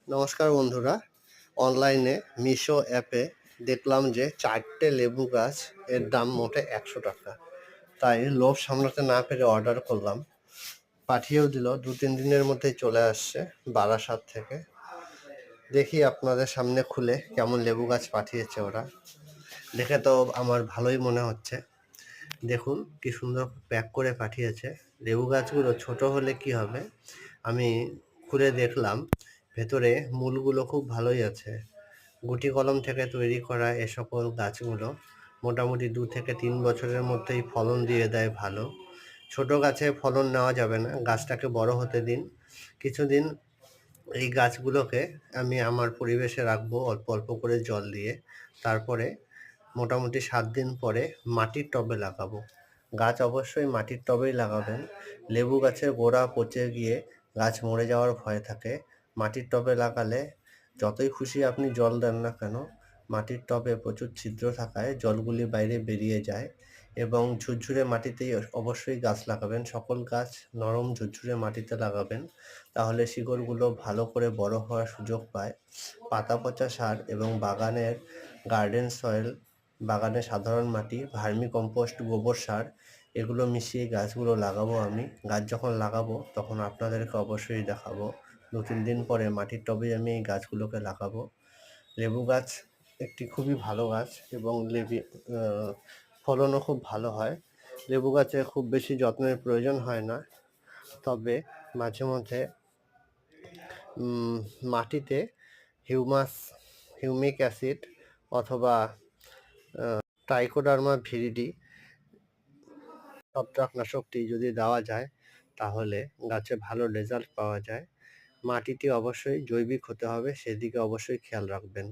নমস্কার বন্ধুরা, অনলাইনে মিশো অ্যাপে দেখলাম যে 4টে লেবু গাছ এর দাম মোটে 100 টাকা। তাই লোভ সামলাতে না পেরে অর্ডার করলাম। পাঠিয়েও দিল, 2-3 দিনের মধ্যেই চলে আসছে বারাসাত থেকে। দেখি আপনাদের সামনে খুলে কেমন লেবু গাছ পাঠিয়েছে ওরা। দেখে তো আমার ভালোই মনে হচ্ছে। দেখুন কি সুন্দর প্যাক করে পাঠিয়েছে। লেবু গাছগুলো ছোট হলে কি হবে, আমি খুলে দেখলাম ভেতরে মূলগুলো খুব ভালোই আছে। গুটি কলম থেকে তৈরি করা এ সকল গাছগুলো মোটামুটি 2 থেকে 3 বছরের মধ্যেই ফলন দিয়ে দেয় ভালো। ছোট গাছে ফলন নেওয়া যাবে না, গাছটাকে বড় হতে দিন। কিছুদিন এই গাছগুলোকে আমি আমার পরিবেশে রাখবো অল্প অল্প করে জল দিয়ে। তারপরে মোটামুটি 7 দিন পরে মাটির টবে লাগাবো। গাছ অবশ্যই মাটির টবেই লাগাবেন। লেবু গাছের গোড়া পচে গিয়ে গাছ মরে যাওয়ার ভয় থাকে। মাটির টবে লাগালে যতই খুশি আপনি জল দেন না কেন, মাটির টবে প্রচুর ছিদ্র থাকায় জলগুলি বাইরে বেরিয়ে যায়। এবং ঝুরঝুরে মাটিতেই অবশ্যই গাছ লাগাবেন। সকল গাছ নরম ঝুরঝুরে মাটিতে লাগাবেন, তাহলে শিকড়গুলো ভালো করে বড় হওয়ার সুযোগ পায়। পাতা পচা সার এবং বাগানের গার্ডেন সয়েল, বাগানের সাধারণ মাটি, ভার্মি কম্পোস্ট, গোবর সার এগুলো মিশিয়ে গাছগুলো লাগাবো আমি। গাছ যখন লাগাবো তখন আপনাদেরকে অবশ্যই দেখাবো। 2-3 দিন পরে মাটির টবে আমি এই গাছগুলোকে লাগাবো। লেবু গাছ একটি খুবই ভালো গাছ এবং ফলনও খুব ভালো হয়। লেবু গাছে খুব বেশি যত্নের প্রয়োজন হয় না, তবে মাঝে মধ্যে মাটিতে হিউমাস হিউমিক অ্যাসিড অথবা ট্রাইকোডার্মা ভিরিডি ছত্রাকনাশকটি যদি দেওয়া যায় তাহলে গাছে ভালো রেজাল্ট পাওয়া যায়। মাটিটি অবশ্যই জৈবিক হতে হবে, সেদিকে অবশ্যই খেয়াল রাখবেন।